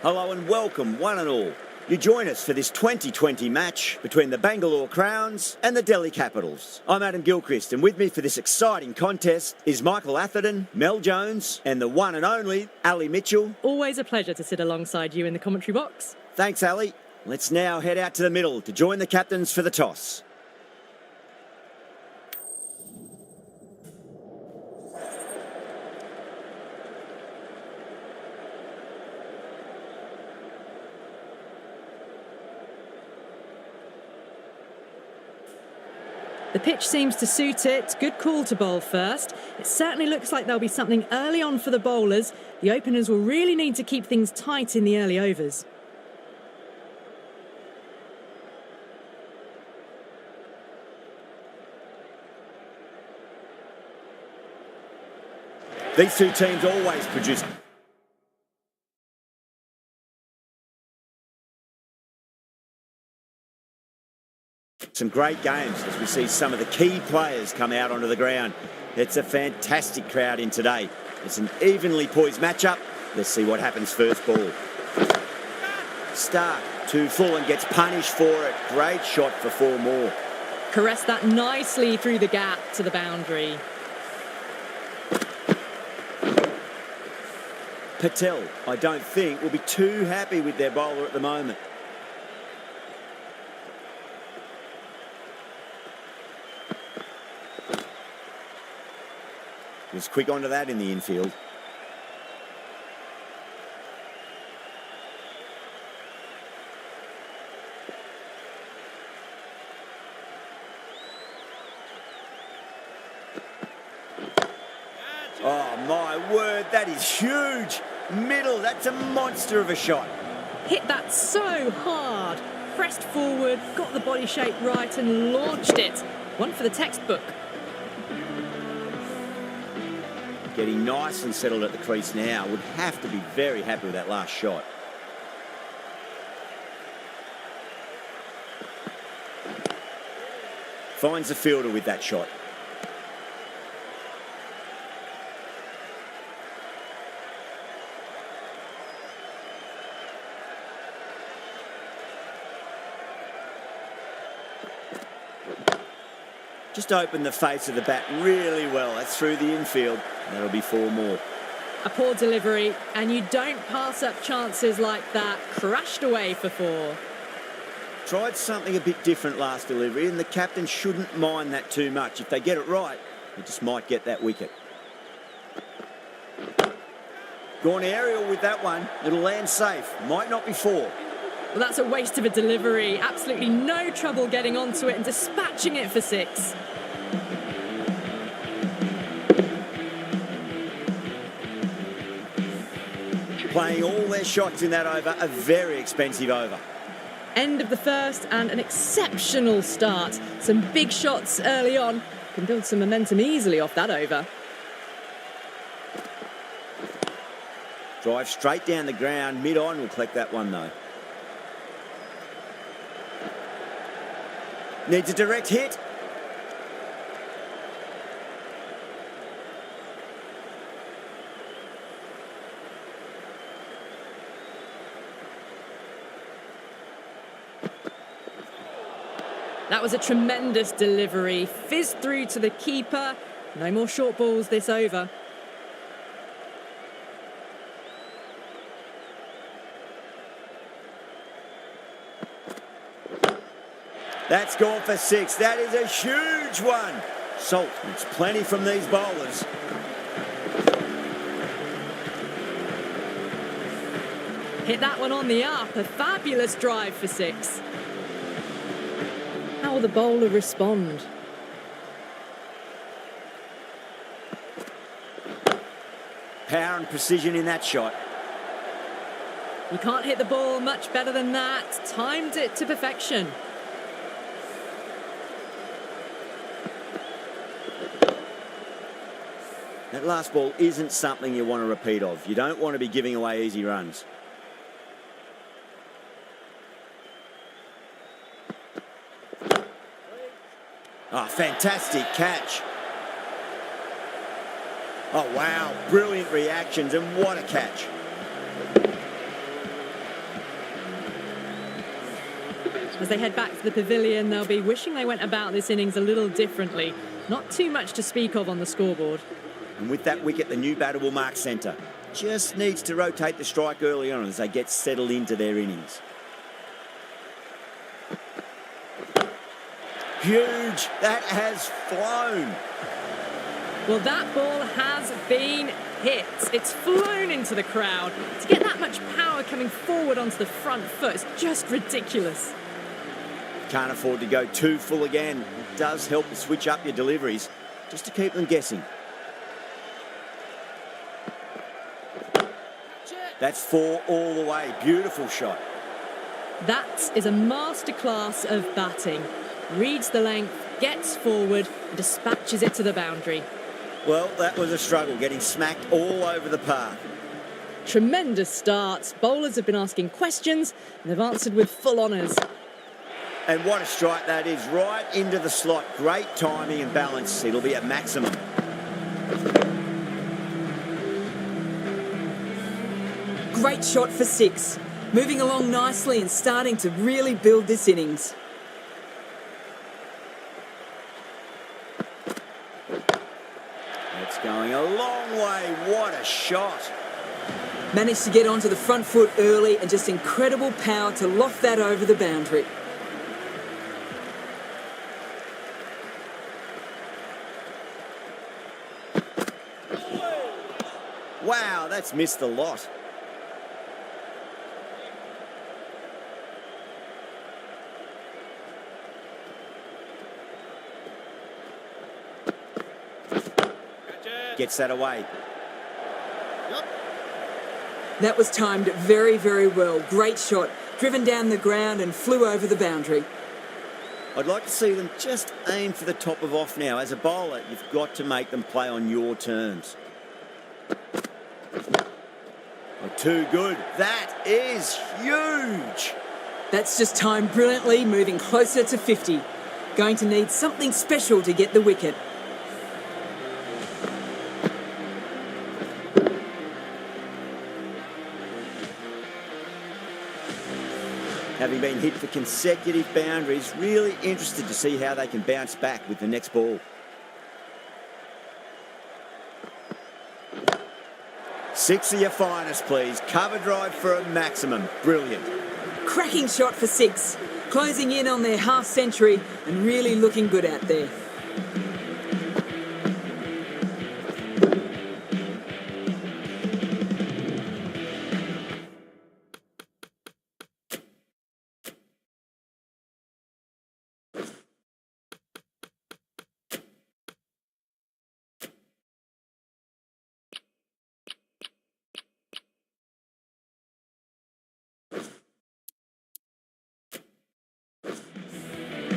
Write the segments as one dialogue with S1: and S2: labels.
S1: Hello and welcome, one and all. You join us for this 2020 match between the Bangalore Crowns and the Delhi Capitals. I'm Adam Gilchrist, and with me for this exciting contest is Michael Atherton, Mel Jones, and the one and only Ali Mitchell.
S2: Always a pleasure to sit alongside you in the commentary box.
S1: Thanks, Ali. Let's now head out to the middle to join the captains for the toss.
S2: The pitch seems to suit it. Good call to bowl first. It certainly looks like there'll be something early on for the bowlers. The openers will really need to keep things tight in the early overs.
S1: These two teams always produce some great games as we see some of the key players come out onto the ground. It's a fantastic crowd in today. It's an evenly poised matchup. Let's see what happens first ball. Stark too full and gets punished for it. Great shot for 4 more.
S2: Caressed that nicely through the gap to the boundary.
S1: Patel, I don't think, will be too happy with their bowler at the moment. Was quick onto that in the infield. Oh my word, that is huge. Middle, that's a monster of a shot.
S2: Hit that so hard. Pressed forward, got the body shape right and launched it. One for the textbook.
S1: Getting nice and settled at the crease now. Would have to be very happy with that last shot. Finds the fielder with that shot. Just opened the face of the bat really well. That's through the infield. That'll be 4 more.
S2: A poor delivery, and you don't pass up chances like that. Crashed away for 4.
S1: Tried something a bit different last delivery, and the captain shouldn't mind that too much. If they get it right, they just might get that wicket. Gone aerial with that one. It'll land safe. Might not be 4.
S2: Well, that's a waste of a delivery. Absolutely no trouble getting onto it and dispatching it for 6.
S1: Playing all their shots in that over, a very expensive over.
S2: End of the first and an exceptional start. Some big shots early on. Can build some momentum easily off that over.
S1: Drive straight down the ground. Mid-on will collect that one though. Needs a direct hit.
S2: That was a tremendous delivery. Fizzed through to the keeper. No more short balls this over.
S1: That's gone for 6. That is a huge one. Salt, it's plenty from these bowlers.
S2: Hit that one on the up. A fabulous drive for 6. How will the bowler respond?
S1: Power and precision in that shot.
S2: You can't hit the ball much better than that. Timed it to perfection.
S1: That last ball isn't something you want to repeat of. You don't want to be giving away easy runs. Oh, fantastic catch. Oh, wow. Brilliant reactions, and what a catch.
S2: As they head back to the pavilion, they'll be wishing they went about this innings a little differently. Not too much to speak of on the scoreboard.
S1: And with that wicket, the new batter will mark centre. Just needs to rotate the strike early on as they get settled into their innings. Huge! That has flown.
S2: Well, that ball has been hit. It's flown into the crowd. To get that much power coming forward onto the front foot is just ridiculous.
S1: Can't afford to go too full again. It does help to switch up your deliveries, just to keep them guessing. That's 4 all the way. Beautiful shot.
S2: That is a masterclass of batting. Reads the length, gets forward, and dispatches it to the boundary.
S1: Well, that was a struggle, getting smacked all over the park.
S2: Tremendous start. Bowlers have been asking questions, and they've answered with full honours.
S1: And what a strike that is, right into the slot. Great timing and balance. It'll be at maximum.
S3: Great shot for 6. Moving along nicely and starting to really build this innings.
S1: It's going a long way. What a shot.
S3: Managed to get onto the front foot early and just incredible power to loft that over the boundary.
S1: Wow, that's missed a lot. Gets that away.
S3: That was timed very, very well. Great shot. Driven down the ground and flew over the boundary.
S1: I'd like to see them just aim for the top of off now. As a bowler, you've got to make them play on your terms. Oh, too good. That is huge.
S3: That's just timed brilliantly, moving closer to 50. Going to need something special to get the wicket.
S1: Having been hit for consecutive boundaries, really interested to see how they can bounce back with the next ball. Six of your finest, please. Cover drive for a maximum. Brilliant.
S3: Cracking shot for 6. Closing in on their half century and really looking good out there.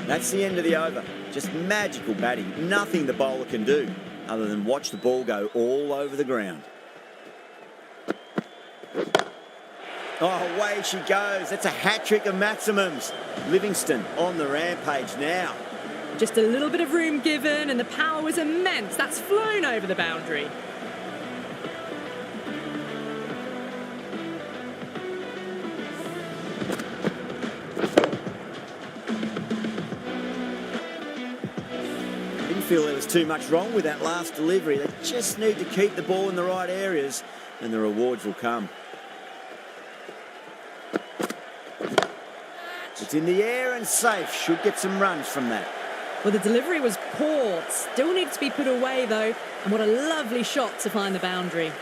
S1: That's the end of the over. Just magical batting. Nothing the bowler can do other than watch the ball go all over the ground. Oh, away she goes. That's a hat-trick of maximums. Livingston on the rampage now.
S2: Just a little bit of room given, and the power was immense. That's flown over the boundary.
S1: Feel there was too much wrong with that last delivery. They just need to keep the ball in the right areas and the rewards will come. It's in the air and safe. Should get some runs from that.
S2: Well, the delivery was poor. Still needs to be put away, though. And what a lovely shot to find the boundary.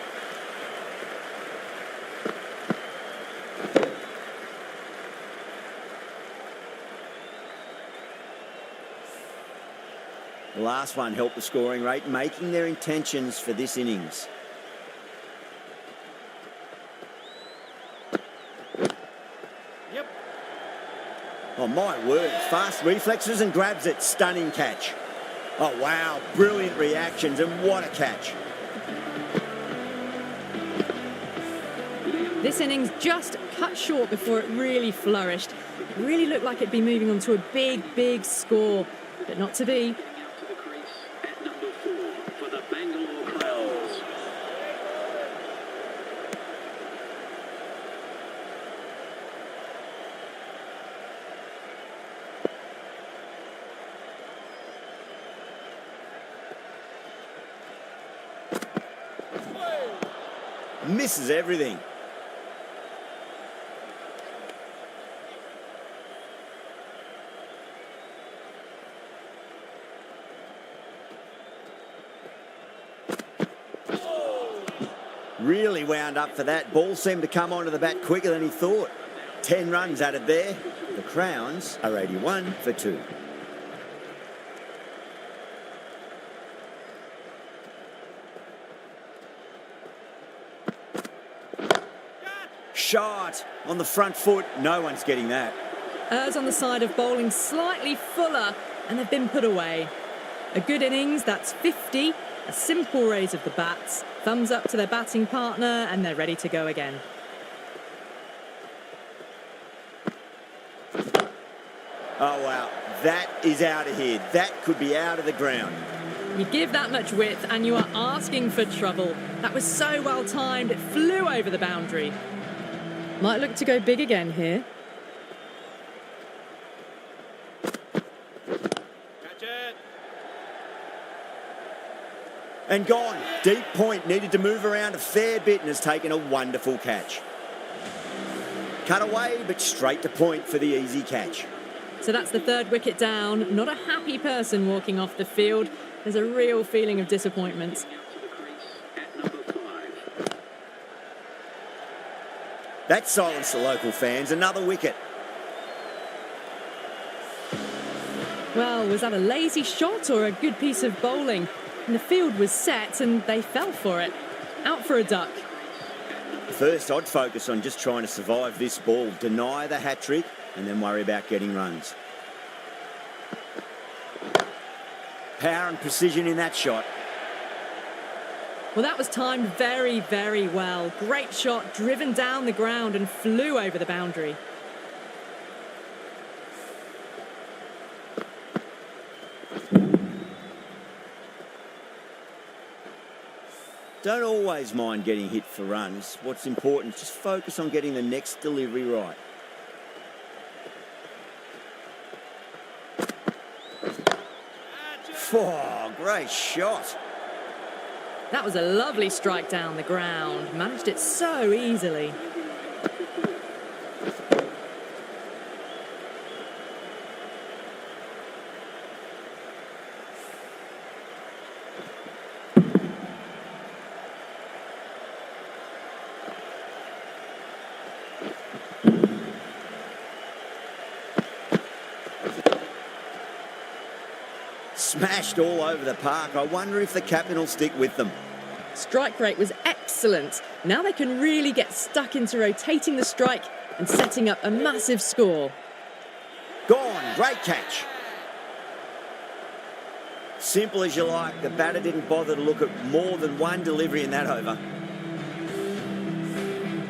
S1: The last one helped the scoring rate, making their intentions for this innings.
S4: Yep.
S1: Oh, my word. Fast reflexes and grabs it. Stunning catch. Oh, wow. Brilliant reactions and what a catch.
S2: This innings just cut short before it really flourished. It really looked like it'd be moving on to a big, big score, but not to be.
S1: misses everything. Really wound up for that. Ball seemed to come onto the bat quicker than he thought. 10 runs added there. The Crowns are 81 for 2. Shot on the front foot. No one's getting that.
S2: Errs on the side of bowling slightly fuller, and they've been put away. A good innings, that's 50. A simple raise of the bats. Thumbs up to their batting partner, and they're ready to go again.
S1: Oh, wow. That is out of here. That could be out of the ground.
S2: You give that much width, and you are asking for trouble. That was so well timed, it flew over the boundary. Might look to go big again here.
S4: Catch it.
S1: And gone. Deep point, needed to move around a fair bit and has taken a wonderful catch. Cut away, but straight to point for the easy catch.
S2: So that's the third wicket down. Not a happy person walking off the field. There's a real feeling of disappointment.
S1: That silenced the local fans. Another wicket.
S2: Well, was that a lazy shot or a good piece of bowling? And the field was set and they fell for it. Out for a duck.
S1: First, I'd focus on just trying to survive this ball, deny the hat-trick, and then worry about getting runs. Power and precision in that shot.
S2: Well, that was timed very, very well. Great shot, driven down the ground and flew over the boundary.
S1: Don't always mind getting hit for runs. What's important is just focus on getting the next delivery right. Oh, great shot.
S2: That was a lovely strike down the ground. Managed it so easily.
S1: Smashed all over the park. I wonder if the captain will stick with them.
S2: Strike rate was excellent. Now they can really get stuck into rotating the strike and setting up a massive score.
S1: Gone. Great catch. Simple as you like. The batter didn't bother to look at more than one delivery in that over.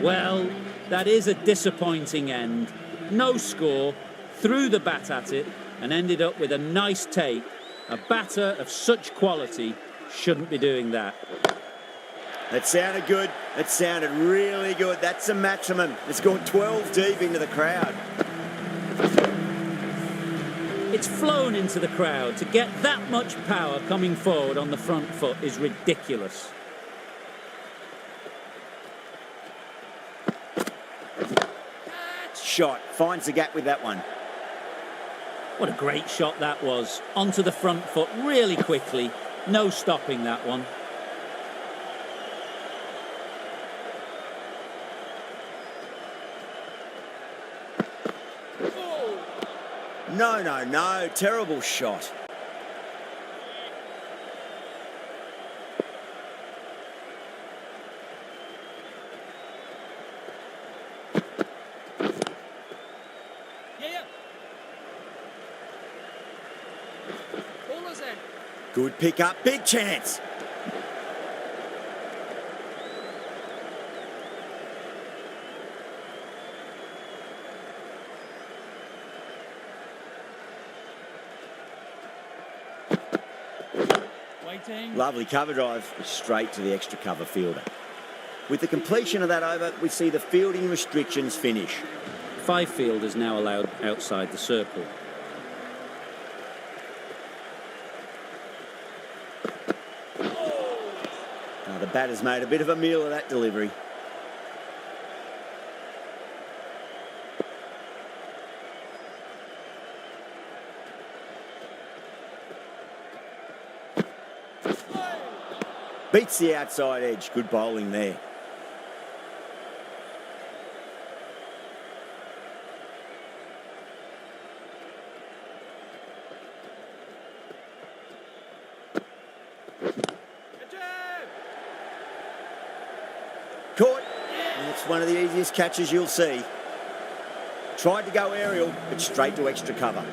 S5: Well, that is a disappointing end. No score, threw the bat at it and ended up with a nice take. A batter of such quality shouldn't be doing that.
S1: That sounded good. That sounded really good. That's a maximum. It's gone 12 deep into the crowd.
S5: It's flown into the crowd. To get that much power coming forward on the front foot is ridiculous.
S1: Shot. Finds the gap with that one.
S5: What a great shot that was. Onto the front foot really quickly. No stopping that one.
S1: No. Terrible shot.
S4: Yeah. Bowler's in.
S1: Good pick up. Big chance.
S4: Waiting.
S1: Lovely cover drive straight to the extra cover fielder. With the completion of that over, we see the fielding restrictions finish.
S5: 5 fielders now allowed outside the circle.
S1: The batter's made a bit of a meal of that delivery. Beats the outside edge. Good bowling there. Caught. That's one of the easiest catches you'll see. Tried to go aerial, but straight to extra cover.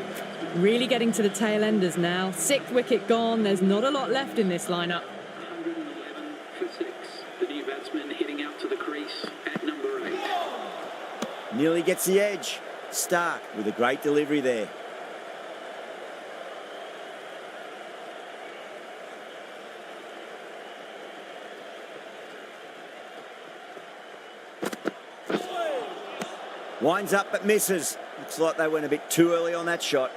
S2: Really getting to the tail enders now. 6th wicket gone. There's not a lot left in this lineup.
S6: 111 for 6. The new batsman heading out to the crease at number 8.
S1: Nearly gets the edge. Stark with a great delivery there. Winds up but misses. Looks like they went a bit too early on that shot.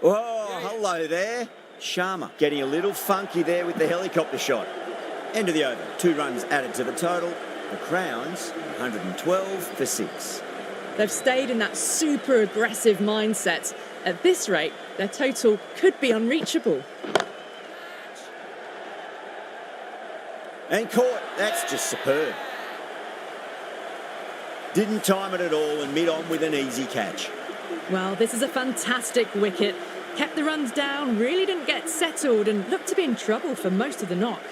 S1: Oh, hello there. Sharma getting a little funky there with the helicopter shot. End of the over. 2 runs added to the total. The Crowns, 112 for 6.
S2: They've stayed in that super aggressive mindset. At this rate, their total could be unreachable.
S1: And caught. That's just superb. Didn't time it at all and mid-on with an easy catch.
S2: Well, this is a fantastic wicket. Kept the runs down, really didn't get settled and looked to be in trouble for most of the knock.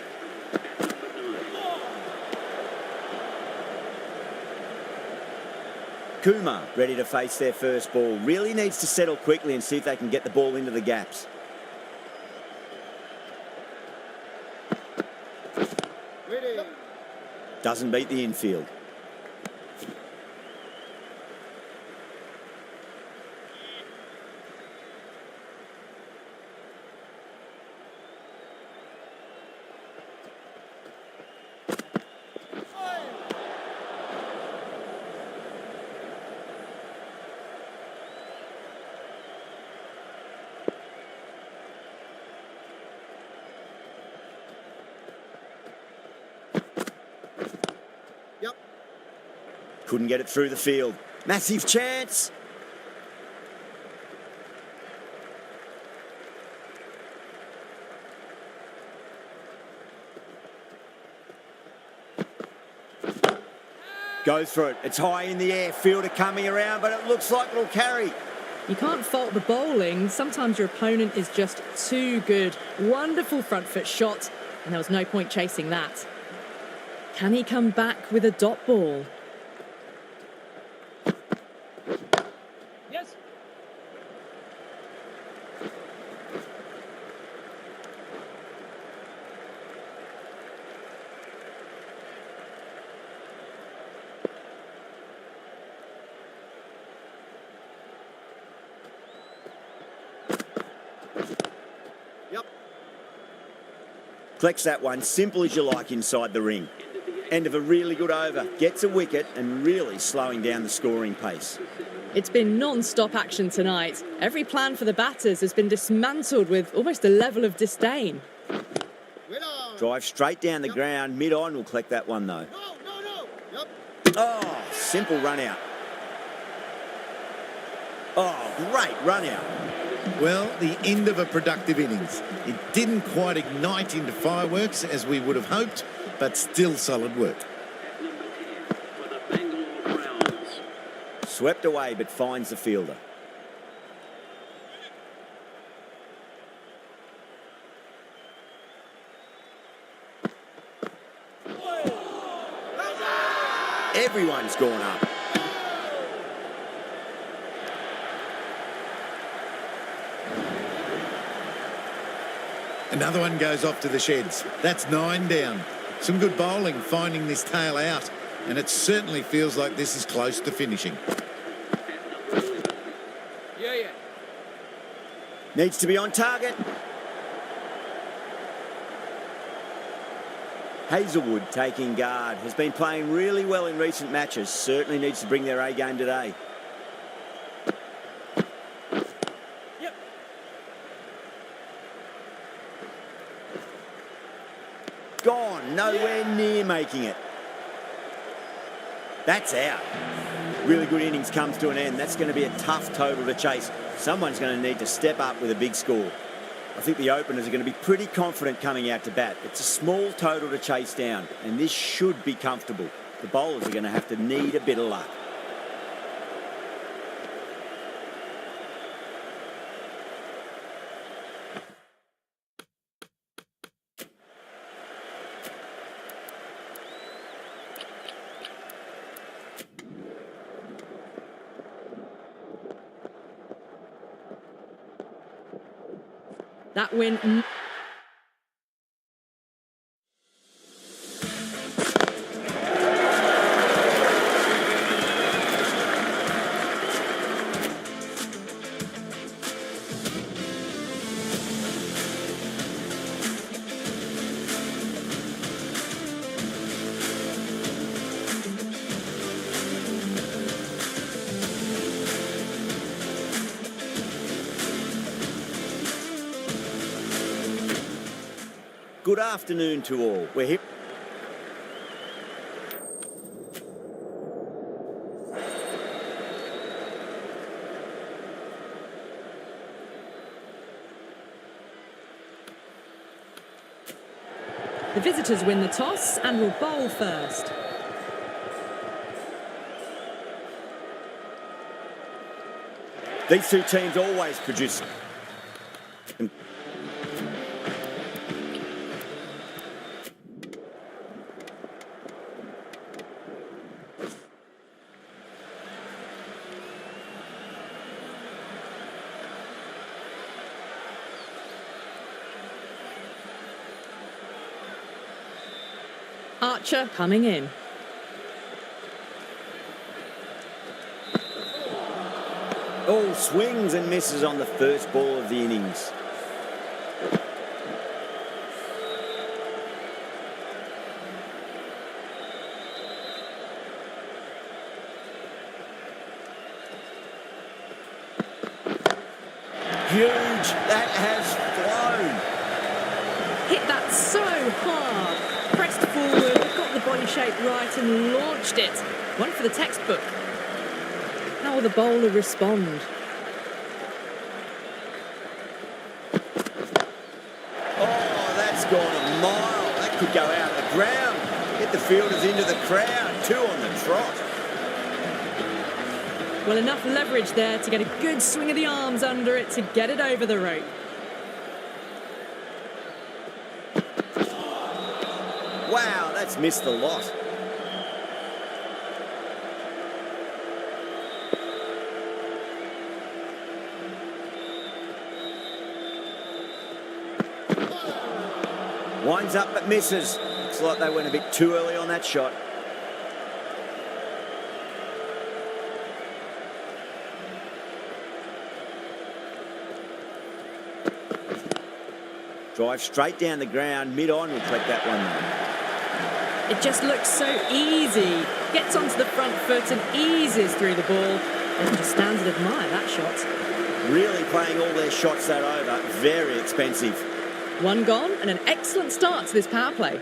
S1: Kumar ready to face their first ball. Really needs to settle quickly and see if they can get the ball into the gaps. Doesn't beat the infield. Couldn't get it through the field. Massive chance. Go for it. It's high in the air. Fielder coming around, but it looks like it'll carry.
S2: You can't fault the bowling. Sometimes your opponent is just too good. Wonderful front foot shot, and there was no point chasing that. Can he come back with a dot ball?
S4: Yes.
S1: Collects that one, simple as you like inside the ring. End of a really good over. Gets a wicket and really slowing down the scoring pace.
S2: It's been non-stop action tonight. Every plan for the batters has been dismantled with almost a level of disdain.
S1: Drive straight down the ground. Mid-on will collect that one though. Oh, simple run out. Oh, great run out.
S7: Well, the end of a productive innings. It didn't quite ignite into fireworks as we would have hoped, but still solid work.
S6: At number 10 for the Bangalore Crowns.
S1: Swept away but finds the fielder. Everyone's gone up.
S7: Another one goes off to the sheds. That's 9 down. Some good bowling finding this tail out, and it certainly feels like this is close to finishing.
S4: Yeah.
S1: Needs to be on target. Hazelwood taking guard. Has been playing really well in recent matches. Certainly needs to bring their A game today.
S4: Yep.
S1: Gone. Nowhere near making it. That's out. Really good innings comes to an end. That's going to be a tough total to chase. Someone's going to need to step up with a big score. I think the openers are going to be pretty confident coming out to bat. It's a small total to chase down, and this should be comfortable. The bowlers are going to have to need a bit of luck.
S2: That win.
S1: Good afternoon to all. We're here.
S2: The visitors win the toss and will bowl first.
S1: These two teams always produce.
S2: Archer coming in.
S1: All swings and misses on the first ball of the innings. Huge. That has flown.
S2: Hit that so hard. Pressed forward, got the body shape right and launched it. One for the textbook. How will the bowler respond?
S1: Oh, that's gone a mile. That could go out of the ground. Hit the fielders into the crowd. Two on the trot.
S2: Well, enough leverage there to get a good swing of the arms under it to get it over the rope.
S1: Wow, that's missed a lot. Winds up but misses. Looks like they went a bit too early on that shot. Drive straight down the ground, mid-on will collect that one though.
S2: It just looks so easy. Gets onto the front foot and eases through the ball. Everyone just stands and admire that shot.
S1: Really playing all their shots that over. Very expensive.
S2: One gone and an excellent start to this power play.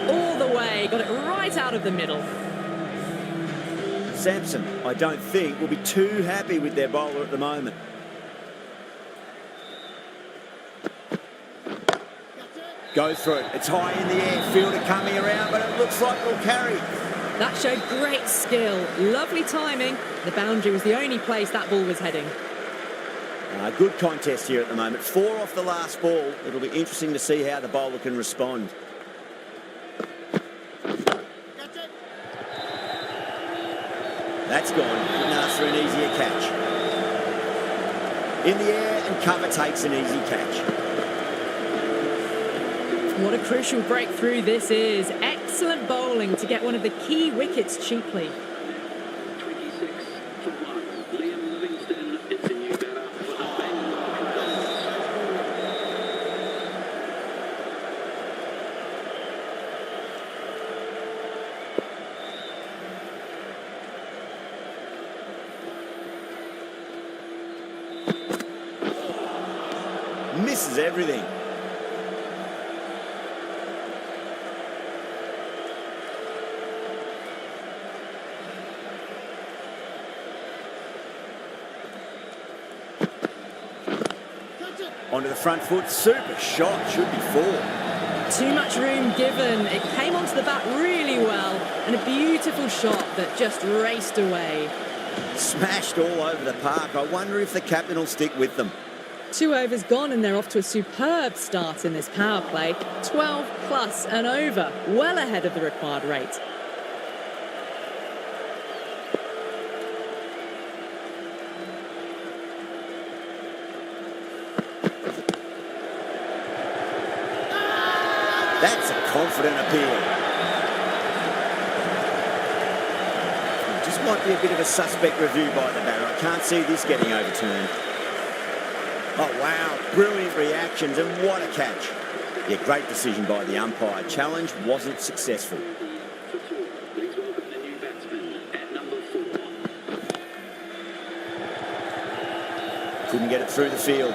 S2: All the way, got it right out of the middle.
S1: Sampson, I don't think, will be too happy with their bowler at the moment. Goes for it. It's high in the air. Fielder coming around, but it looks like it'll carry.
S2: That showed great skill. Lovely timing. The boundary was the only place that ball was heading.
S1: Good contest here at the moment. 4 off the last ball. It'll be interesting to see how the bowler can respond. That's gone. Couldn't ask for an easier catch. In the air and cover takes an easy catch.
S2: What a crucial breakthrough this is. Excellent bowling to get one of the key wickets cheaply.
S6: 26 for 1. Liam Livingston is a new batter for the Bangalore Crowns.
S1: misses everything. Onto the front foot, super shot, should be 4.
S2: Too much room given. It came onto the bat really well, and a beautiful shot that just raced away.
S1: Smashed all over the park. I wonder if the captain will stick with them.
S2: 2 overs gone and they're off to a superb start in this power play. 12 plus and over, well ahead of the required rate.
S1: That's a confident appeal. Just might be a bit of a suspect review by the batter. I can't see this getting overturned. Oh, wow. Brilliant reactions, and what a catch. Yeah, great decision by the umpire. Challenge wasn't successful.
S6: Please welcome the new batsman at number 4.
S1: Couldn't get it through the field.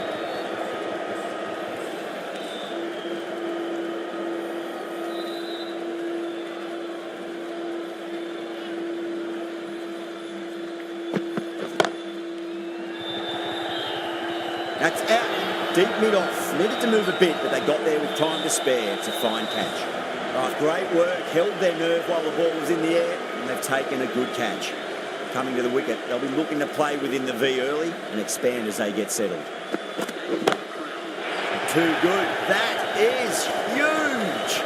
S1: That's out. Deep mid-off. Needed to move a bit, but they got there with time to spare. It's a fine catch. Oh, great work. Held their nerve while the ball was in the air, and they've taken a good catch. Coming to the wicket, they'll be looking to play within the V early and expand as they get settled. Too good. That is huge.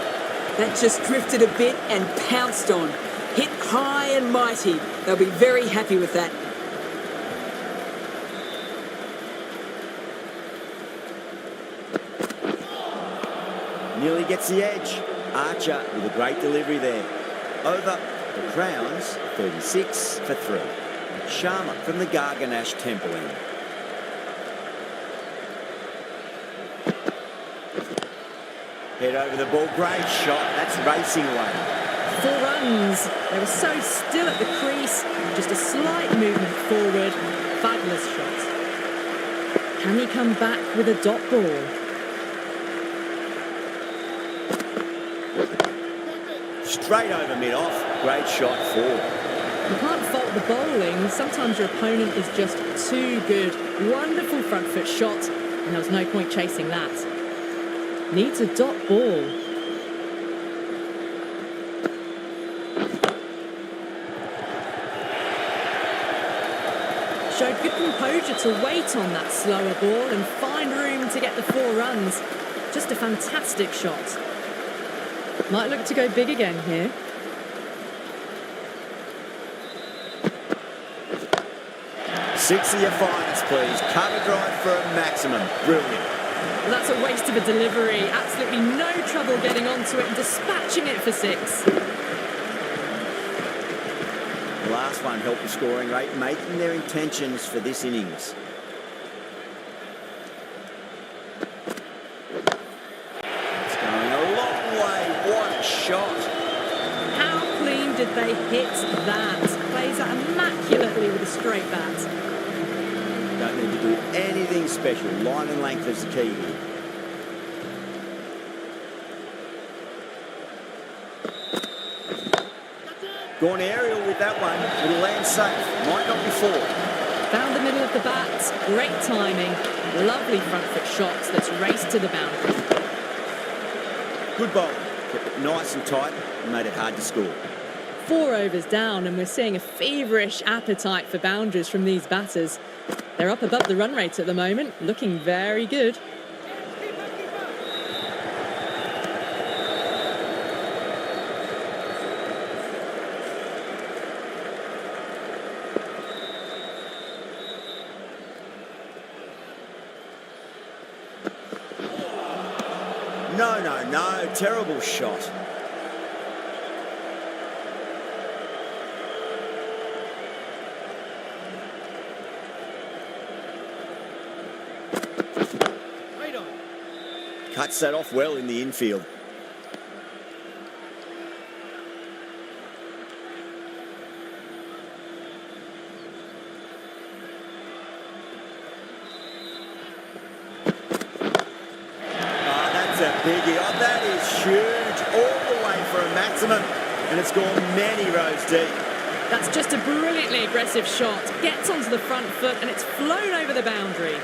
S3: That just drifted a bit and pounced on. Hit high and mighty. They'll be very happy with that.
S1: Nearly gets the edge. Archer with a great delivery there. Over the Crowns, 36 for 3. Sharma from the Garganash Temple end. Head over the ball, great shot. That's racing away.
S2: 4 runs. They were so still at the crease. Just a slight movement forward. Fabulous shot. Can he come back with a dot ball?
S1: Straight over mid-off. Great shot, 4.
S2: You can't fault the bowling. Sometimes your opponent is just too good. Wonderful front foot shot, and there was no point chasing that. Needs a dot ball. Showed good composure to wait on that slower ball and find room to get the 4 runs. Just a fantastic shot. Might look to go big again here.
S1: Six of your finest, please. Cover drive for a maximum. Brilliant.
S2: Well, that's a waste of a delivery. Absolutely no trouble getting onto it and dispatching it for 6.
S1: The last one helped the scoring rate, making their intentions for this innings. It's going a long way. What a shot.
S2: How clean did they hit that? Plays that immaculately with a straight bat.
S1: Don't need to do anything special. Line and length is the key here. Gone aerial with that one. It'll land safe. Might not be 4.
S2: Found the middle of the bat. Great timing. Lovely front foot shots that's raced to the boundary.
S1: Good bowling. Kept it nice and tight and made it hard to score.
S2: 4 overs down, and we're seeing a feverish appetite for boundaries from these batters. They're up above the run rate at the moment, looking very good.
S1: No. Terrible shot.
S4: Right on.
S1: Cuts that off well in the infield. biggie. Oh, that is huge. All the way for a maximum. And it's gone many rows deep.
S2: That's just a brilliantly aggressive shot. Gets onto the front foot and it's flown over the boundary.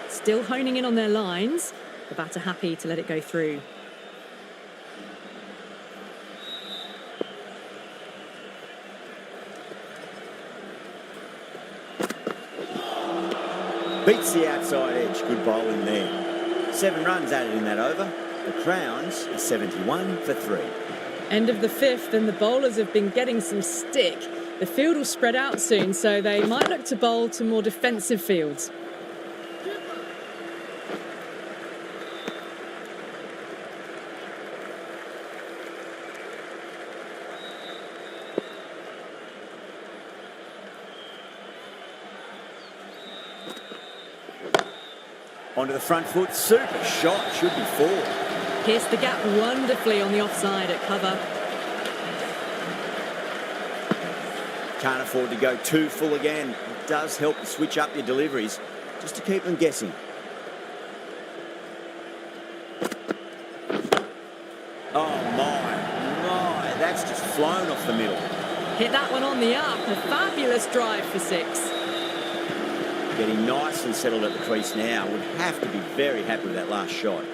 S2: Still honing in on their lines. The batter happy to let it go through.
S1: Beats the outside edge. Good bowling there. 7 runs added in that over. The Crowns are 71 for 3.
S2: End of the 5th and the bowlers have been getting some stick. The field will spread out soon, so they might look to bowl to more defensive fields.
S1: Onto the front foot. Super shot. Should be 4.
S2: Pierced the gap wonderfully on the offside at cover.
S1: Can't afford to go too full again. It does help to switch up your deliveries just to keep them guessing. Oh my, that's just flown off the middle.
S2: Hit that one on the up. A fabulous drive for 6.
S1: Getting nicely settled at the crease now. Would have to be very happy with that last shot.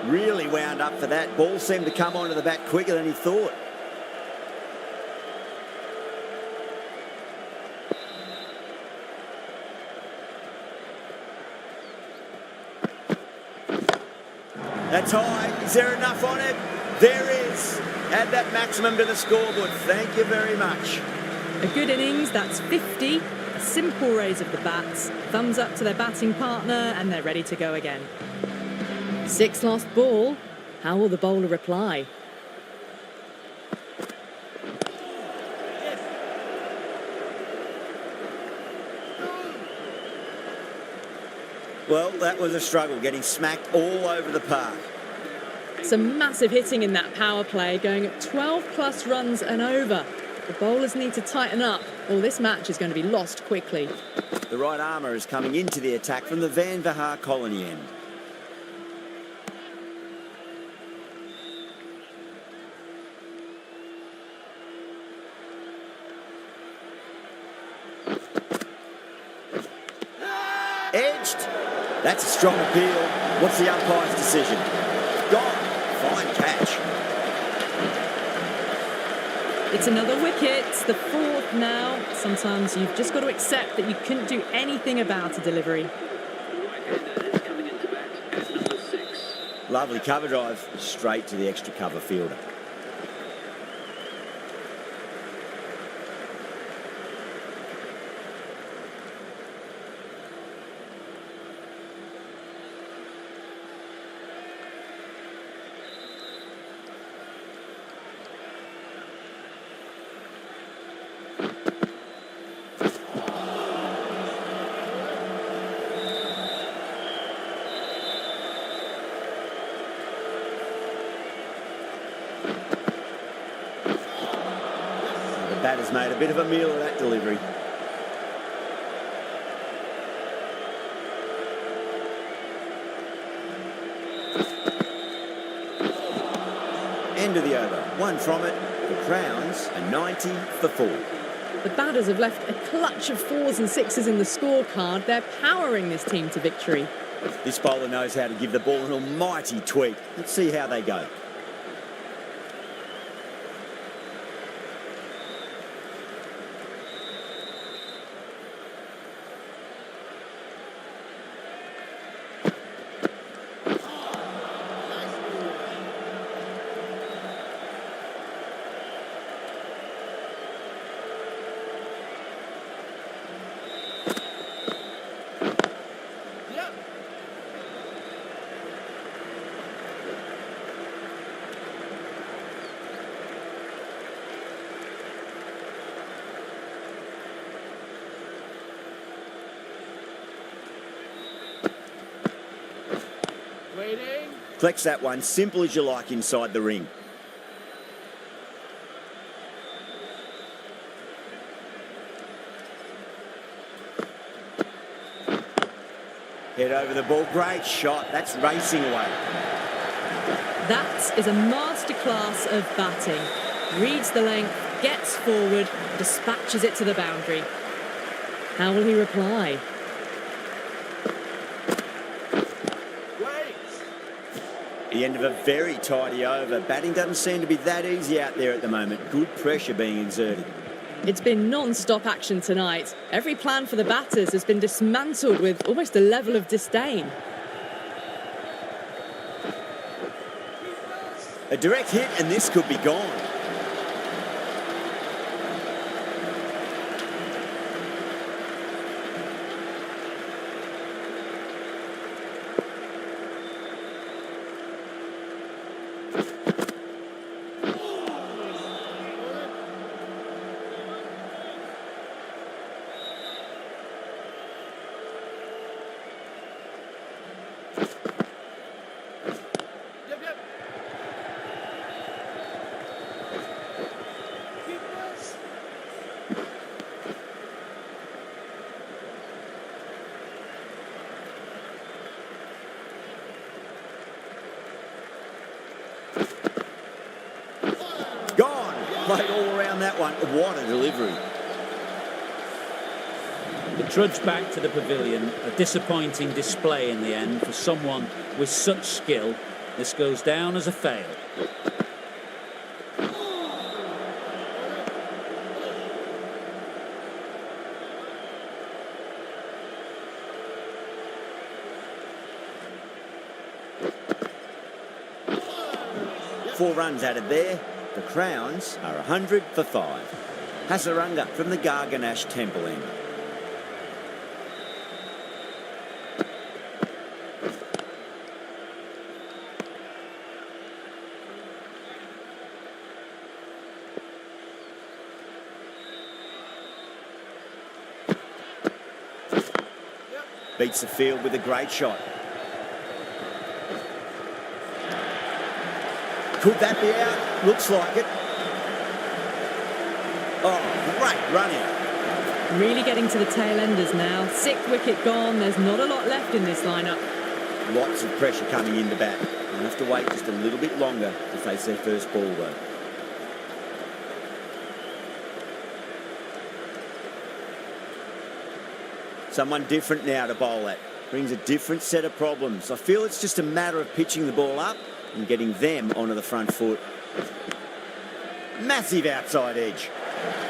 S1: Really wound up for that. Ball seemed to come onto the bat quicker than he thought. That's high. Is there enough on it? There is. Add that maximum to the scoreboard. Thank you very much.
S2: A good innings, that's 50. A simple raise of the bats. Thumbs up to their batting partner and they're ready to go again. 6 last ball. How will the bowler reply?
S1: Well, that was a struggle, getting smacked all over the park.
S2: Some massive hitting in that power play, going at 12 plus runs and over. The bowlers need to tighten up, or this match is going to be lost quickly.
S1: The right armour is coming into the attack from the Van Vahar Colony end. Edged. That's a strong appeal. What's the umpire's decision? Gone. Fine catch.
S2: It's another wicket, the 4th now. Sometimes you've just got to accept that you couldn't do anything about a delivery.
S6: Right-hander is coming into bat at number 6.
S1: Lovely cover drive, straight to the extra cover fielder. The batter's made a bit of a meal of that delivery. End of the over. 1 from it. The Crowns are 90 for 4.
S2: The batters have left a clutch of 4s and 6s in the scorecard. They're powering this team to victory.
S1: This bowler knows how to give the ball an almighty tweak. Let's see how they go.
S4: Waiting.
S1: Flex that one, simple as you like inside the ring. Head over the ball. Great shot. That's racing away.
S2: That is a masterclass of batting. Reads the length, gets forward, dispatches it to the boundary. How will he reply?
S1: The end of a very tidy over. Batting doesn't seem to be that easy out there at the moment. Good pressure being exerted.
S2: It's been non-stop action tonight. Every plan for the batters has been dismantled with almost a level of disdain.
S1: A direct hit and this could be gone. Played all around that one. What a delivery.
S5: The trudge back to the pavilion, a disappointing display in the end for someone with such skill. This goes down as a fail.
S1: Four runs added there. The Crowns are 100 for 5. Hasaranga from the Garganash Temple end. Beats the field with a great shot. Could that be out? Looks like it. Oh, great run out.
S2: Really getting to the tail enders now. 6th wicket gone. There's not a lot left in this lineup.
S1: Lots of pressure coming in the bat. They'll have to wait just a little bit longer to face their first ball, though. Someone different now to bowl at. Brings a different set of problems. I feel it's just a matter of pitching the ball up and getting them onto the front foot. Massive outside edge.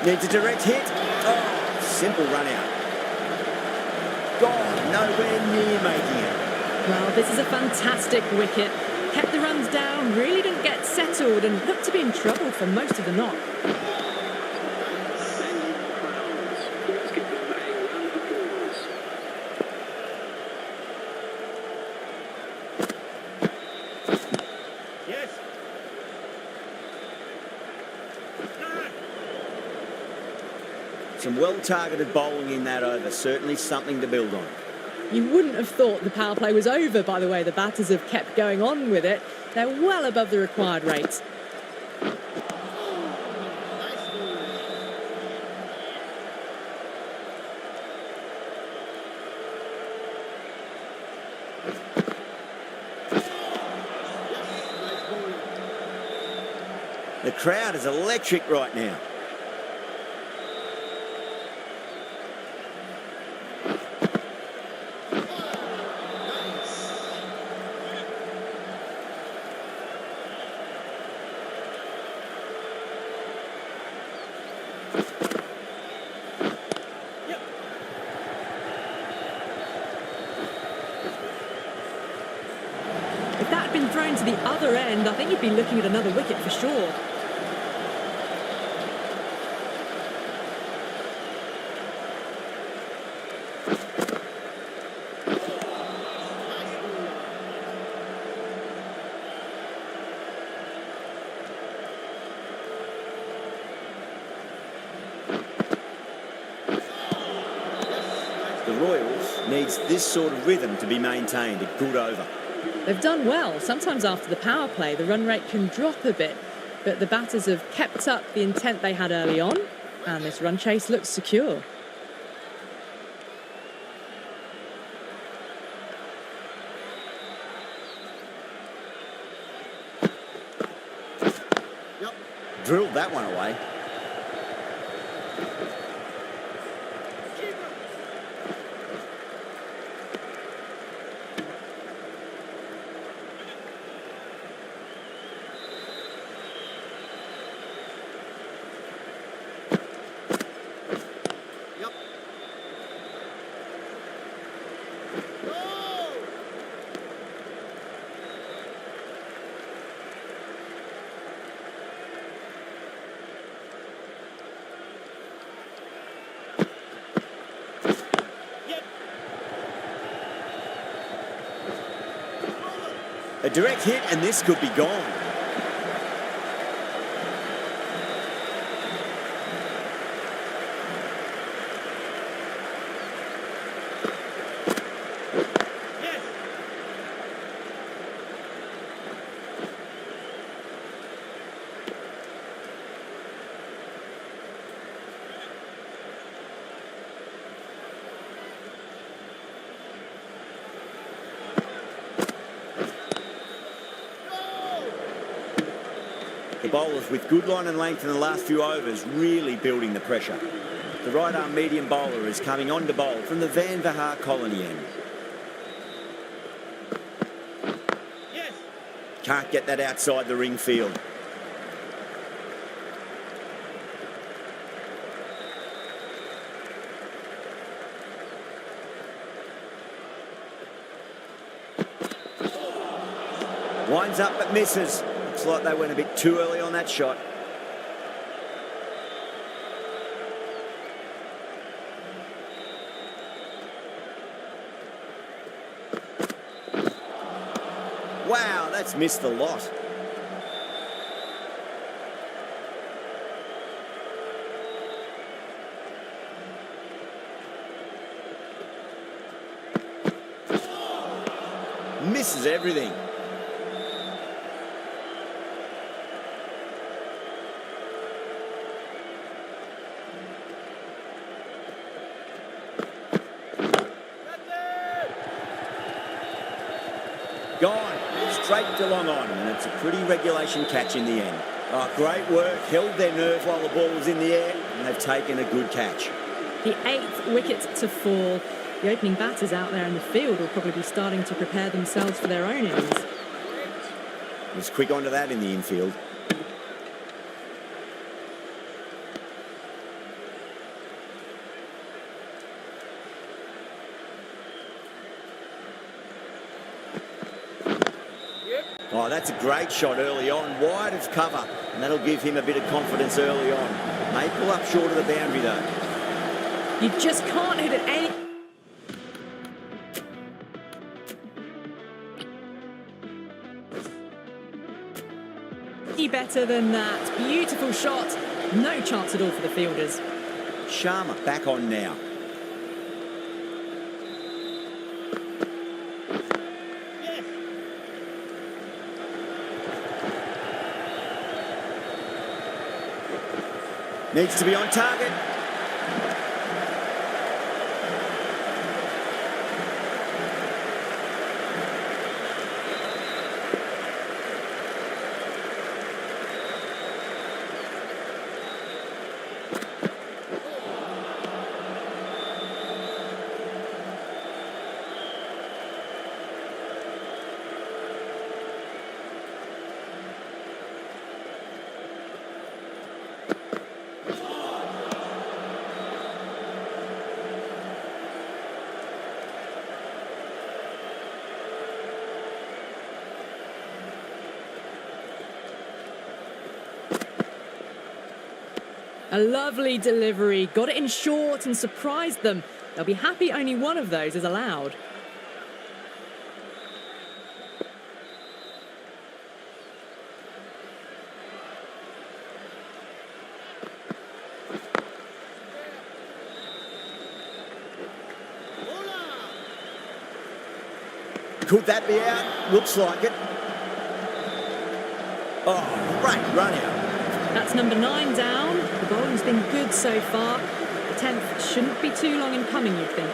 S1: Needs a direct hit. Oh, simple run out. Gone, nowhere near making it.
S2: Well, this is a fantastic wicket. Kept the runs down, really didn't get settled and looked to be in trouble for most of the knock.
S6: Let's give them a round of applause.
S4: Yes.
S1: Some well-targeted bowling in that over. Certainly something to build on.
S2: You wouldn't have thought the power play was over by the way the batters have kept going on with it. They're well above the required rate.
S1: The crowd is electric right now.
S2: If that had been thrown to the other end, I think you'd be looking at another wicket for sure.
S1: The Royals needs this sort of rhythm to be maintained. A good over.
S2: They've done well. Sometimes after the power play, the run rate can drop a bit, but the batters have kept up the intent they had early on, and this run chase looks secure.
S1: drilled that one away. A direct hit and this could be gone. The bowlers with good line and length in the last few overs really building the pressure. The right arm medium bowler is coming on to bowl from the Van Vahar Colony end. Can't get that outside the ring field. Winds up but misses. Looks like they went a bit too early on that shot. Wow, that's missed the lot. Misses everything. Gone, straight to long on, and it's a pretty regulation catch in the end. Oh, great work, held their nerve while the ball was in the air, and they've taken a good catch.
S2: The 8th wicket to fall. The opening batters out there in the field will probably be starting to prepare themselves for their own innings.
S1: Was quick onto that in the infield. Oh, that's a great shot early on, wide of cover, and that'll give him a bit of confidence early on. May pull up short of the boundary though.
S2: You just can't hit it any better than that. Beautiful shot. No chance at all for the fielders.
S1: Sharma back on now. Needs to be on target.
S2: A lovely delivery, got it in short and surprised them. They'll be happy only one of those is allowed.
S1: Could that be out? Looks like it. Oh, great run out.
S2: That's number 9 down. The bowling's been good so far. The 10th shouldn't be too long in coming, you'd think.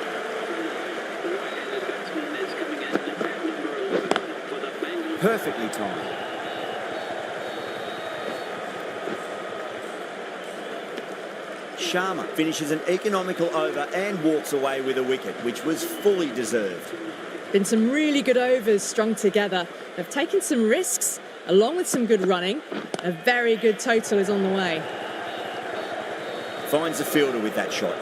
S1: Perfectly timed. Sharma finishes an economical over and walks away with a wicket, which was fully deserved.
S2: Been some really good overs strung together. They've taken some risks, along with some good running. A very good total is on the way.
S1: Finds the fielder with that shot.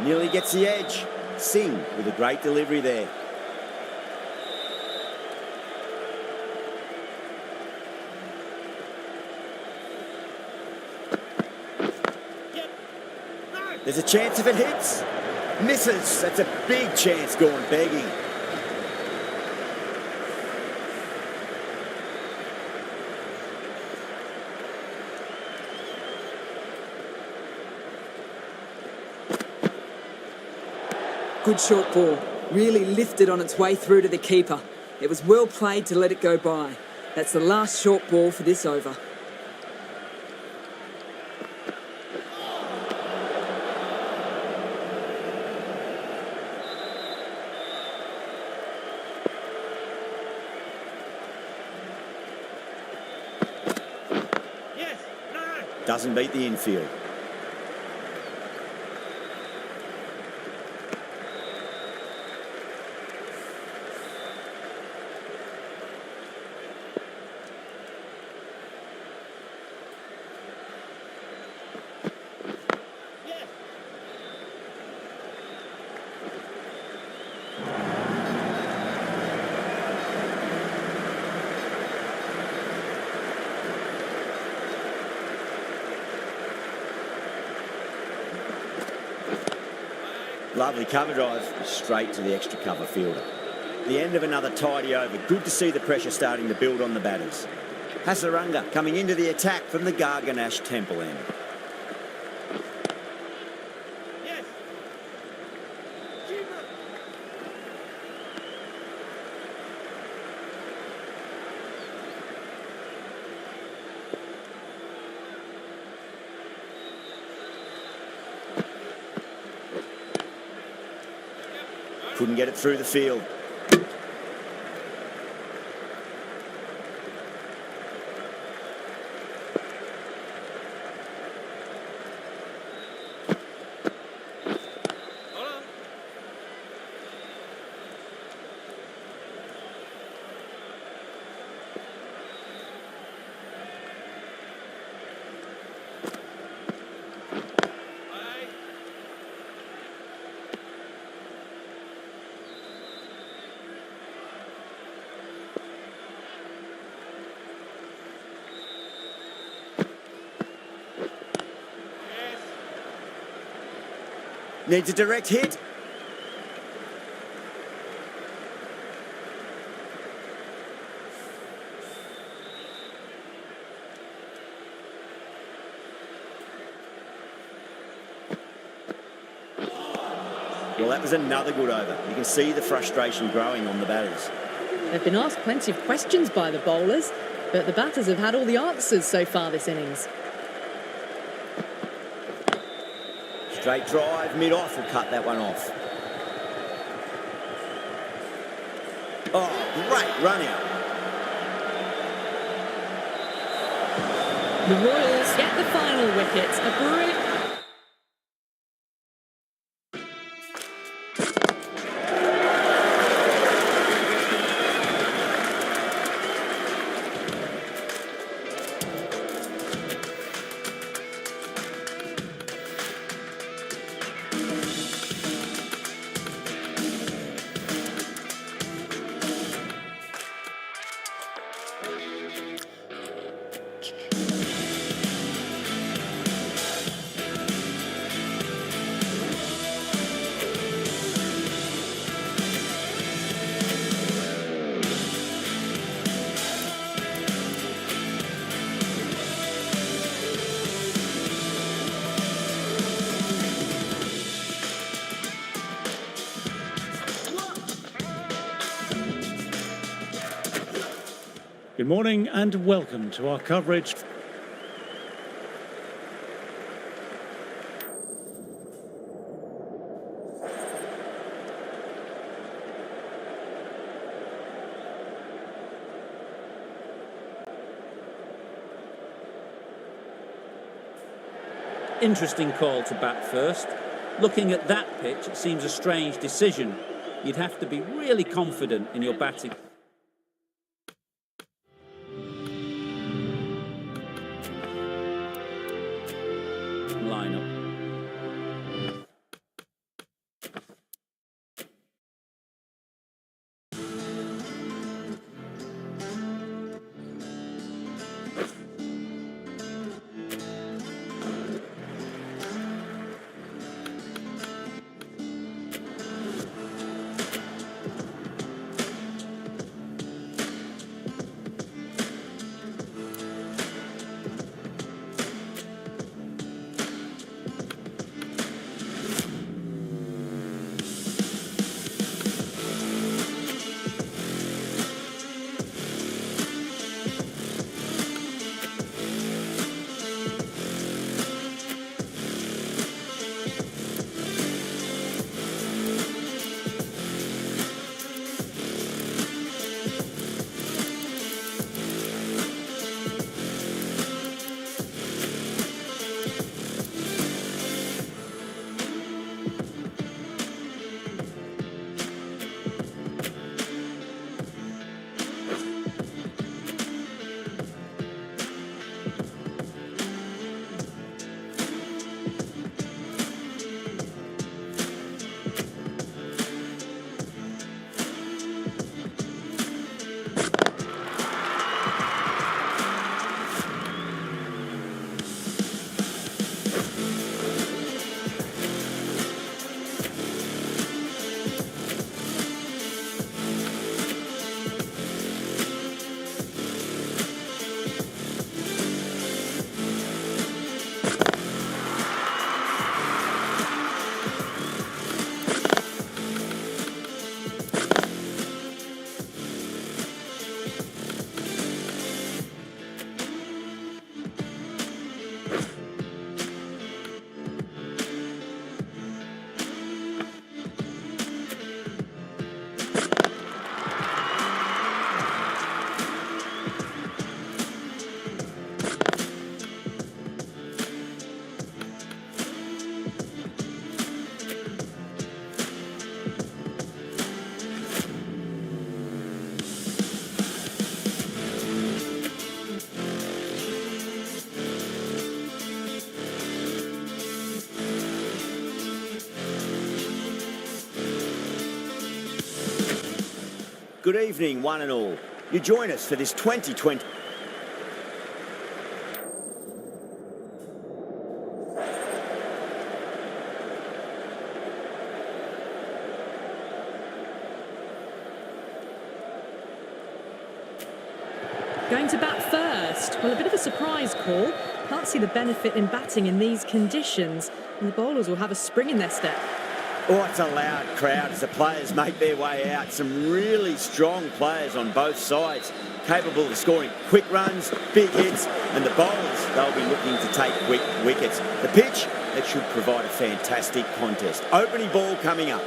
S1: Nearly gets the edge. Singh with a great delivery there. There's a chance if it hits. Misses. That's a big chance gone begging.
S3: Good short ball. Really lifted on its way through to the keeper. It was well played to let it go by. That's the last short ball for this over.
S1: Doesn't beat the infield. Lovely cover drive, straight to the extra cover fielder. The end of another tidy over. Good to see the pressure starting to build on the batters. Hasaranga coming into the attack from the Garganash Temple end. Couldn't get it through the field. Needs a direct hit. Well, that was another good over. You can see the frustration growing on the batters.
S2: They've been asked plenty of questions by the bowlers, but the batters have had all the answers so far this innings.
S1: Straight drive, mid-off will cut that one off. Oh, great run out.
S2: The Royals get the final wicket. A brilliant...
S8: Good morning and welcome to our coverage.
S5: Interesting call to bat first. Looking at that pitch, it seems a strange decision. You'd have to be really confident in your batting. Lineup.
S1: Good evening, one and all. You join us for this 2020...
S2: Going to bat first. Well, a bit of a surprise call. Can't see the benefit in batting in these conditions. And the bowlers will have a spring in their step.
S1: Oh, it's a loud crowd as the players make their way out. Some really strong players on both sides, capable of scoring quick runs, big hits, and the bowlers, they'll be looking to take quick wickets. The pitch, it should provide a fantastic contest. Opening ball coming up.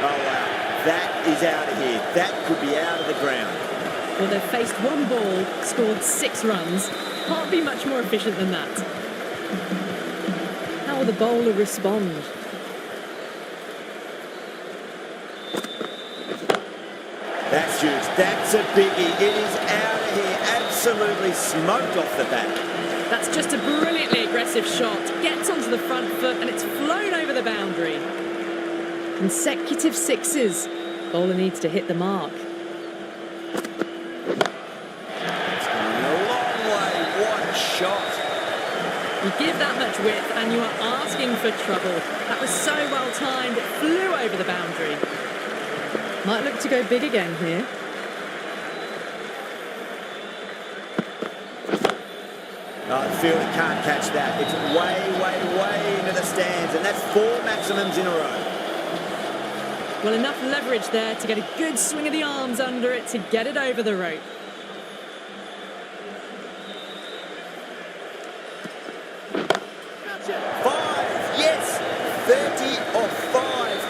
S1: Oh, wow. That is out of here. That could be out of the ground.
S2: Well, they've faced one ball, scored 6 runs. Can't be much more efficient than that. How will the bowler respond?
S1: That's huge. That's a biggie. It is out of here. Absolutely smoked off the bat.
S2: That's just a brilliantly aggressive shot. Gets onto the front foot and it's flown over the boundary. Consecutive 6s. Bowler needs to hit the mark.
S1: Shot.
S2: You give that much width and you are asking for trouble. That was so well timed, it flew over the boundary. Might look to go big again here.
S1: Oh, the fielder can't catch that. It's way into the stands, and that's 4 maximums in a row.
S2: Well, enough leverage there to get a good swing of the arms under it to get it over the rope.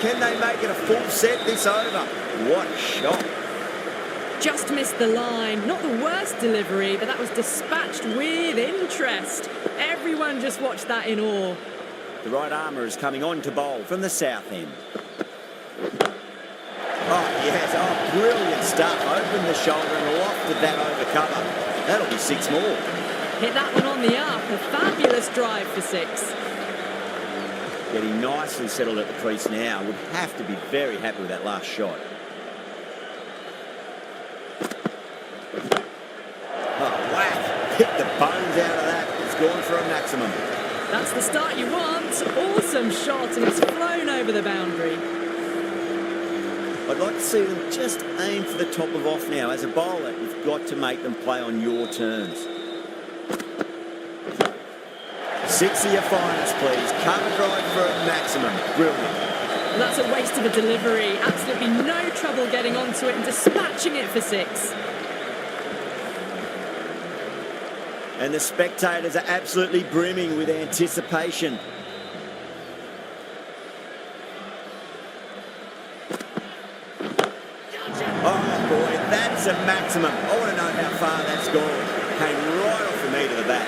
S1: Can they make it a full set this over? What a shot.
S2: just missed the line. Not the worst delivery, but that was dispatched with interest. Everyone just watched that in awe.
S1: The right armour is coming on to bowl from the south end. Oh, yes, oh, brilliant stuff. Opened the shoulder and lofted that over cover. That'll be 6 more.
S2: Hit that one on the up. A fabulous drive for 6.
S1: Getting nicely settled at the crease now. Would have to be very happy with that last shot. Oh, whack. Hit the bones out of that. It's gone for a maximum.
S2: That's the start you want. Awesome shot, and it's flown over the boundary.
S1: I'd like to see them just aim for the top of off now. As a bowler, you've got to make them play on your terms. 6 of your finest, please. Cover drive for a maximum. Brilliant.
S2: Well, that's a waste of a delivery. Absolutely no trouble getting onto it and dispatching it for 6.
S1: And the spectators are absolutely brimming with anticipation. Oh boy, that's a maximum. I want to know how far that's gone. Came right off the meat of the bat.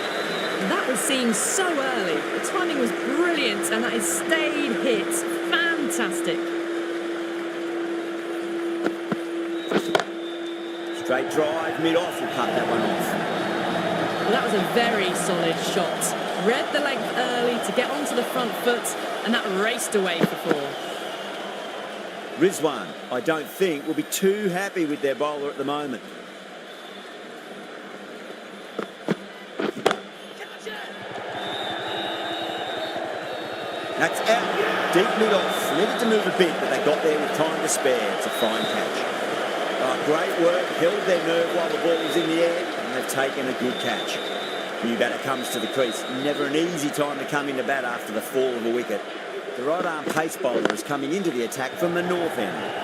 S2: That was seen so early. The timing was brilliant, and that is stayed hit. Fantastic.
S1: Straight drive, mid-off, will cut that one off.
S2: Well, that was a very solid shot. Read the length early to get onto the front foot, and that raced away for 4.
S1: Rizwan, I don't think, will be too happy with their bowler at the moment. That's out. Deep mid-off. Needed to move a bit, but they got there with time to spare. It's a fine catch. Great work. Held their nerve while the ball was in the air, and they've taken a good catch. New batter comes to the crease. Never an easy time to come into bat after the fall of a wicket. The right-arm pace bowler is coming into the attack from the north end.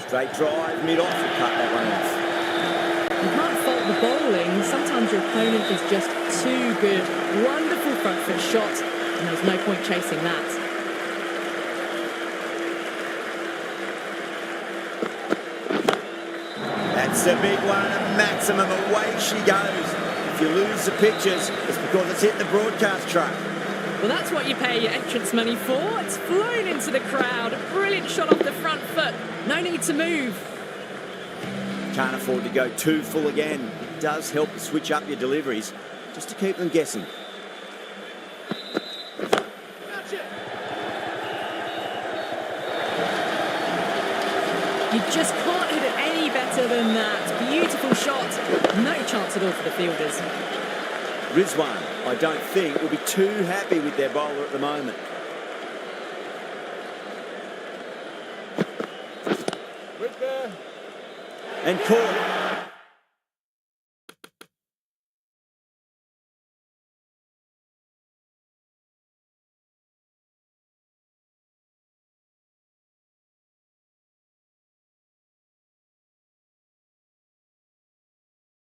S1: Straight drive, mid-off, and cut that one off.
S2: You can't fault the bowling. Sometimes your opponent is just too good. Wonderful front foot shot, and there's no point chasing that.
S1: That's a big one, a maximum. Away she goes. If you lose the pictures, it's because it's hit the broadcast truck.
S2: Well, that's what you pay your entrance money for. It's flown into the crowd. A brilliant shot off the front foot. No need to move.
S1: Can't afford to go too full again. It does help to switch up your deliveries, just to keep them guessing.
S2: You just can't hit it any better than that. Beautiful shot. No chance at all for the fielders.
S1: Rizwan, I don't think, will be too happy with their bowler at the moment.
S4: Quicker.
S1: And caught.